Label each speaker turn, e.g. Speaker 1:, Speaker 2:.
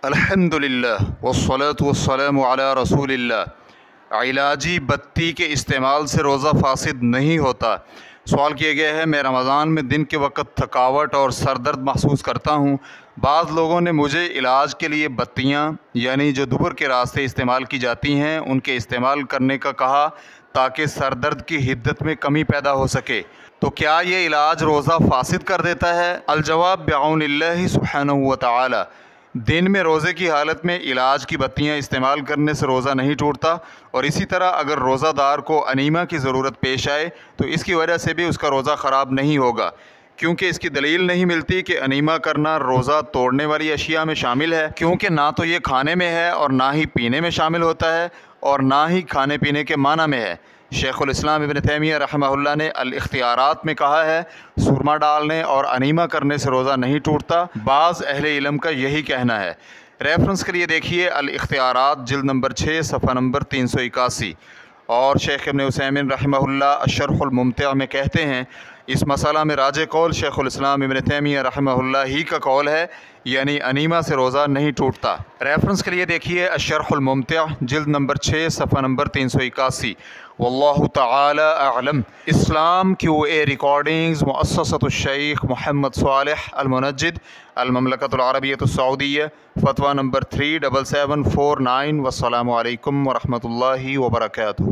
Speaker 1: الحمدللہ والصلاة والسلام علی رسول اللہ۔ علاجی بتی کے استعمال سے روزہ فاسد نہیں ہوتا۔ سوال کیا گیا ہے، میں رمضان میں دن کے وقت تھکاوٹ اور سر درد محسوس کرتا ہوں۔ بعض لوگوں نے مجھے علاج کے لیے بتیاں یعنی جو دبر کے راستے استعمال کی جاتی ہیں ان کے استعمال کرنے کا کہا تاکہ سر درد کی حدت میں کمی پیدا ہو سکے، تو کیا یہ علاج روزہ فاسد کر دیتا ہے؟ الجواب بعون اللہ سبحانہ وتعالی، دن میں روزے کی حالت میں علاج کی بتیاں استعمال کرنے سے روزہ نہیں ٹوٹتا، اور اسی طرح اگر روزہ دار کو انیمیا کی ضرورت پیش آئے تو اس کی وجہ سے بھی اس کا روزہ خراب نہیں ہوگا، کیونکہ اس کی دلیل نہیں ملتی کہ انیمیا کرنا روزہ توڑنے والی اشیاء میں شامل ہے، کیونکہ نہ تو یہ کھانے میں ہے اور نہ ہی پینے میں شامل ہوتا ہے اور نہ ہی کھانے پینے کے معنی میں ہے۔ شیخ الاسلام ابن تیمیہ رحمہ اللہ نے الاختیارات میں کہا ہے، سرما ڈالنے اور انیمیا کرنے سے روزہ نہیں ٹوٹتا۔ بعض اہل علم کا یہی کہنا ہے۔ ریفرنس کے لیے دیکھیے الاختیارات جلد نمبر 6 صفحہ نمبر 381۔ اور شیخ ابن عثیمین رحمہ اللہ الشرح الممتع میں کہتے ہیں، اس مسئلہ میں راجح قول شیخ الاسلام ابن تیمیہ رحمہ اللہ ہی کا قول ہے، یعنی انیمیا سے روزہ نہیں ٹوٹتا۔ ریفرنس کے لیے دیکھیے الشرح الممتع جلد نمبر 6 صفحہ نمبر 381۔ واللہ تعالی اعلم۔ اسلام QA ریکارڈنگز، مؤسسۃ الشیخ محمد صالح المنجد، المملکۃ العربیۃ السعودیہ، فتویٰ نمبر 37749۔ والسلام علیکم ورحمۃ اللہ وبرکاتہ۔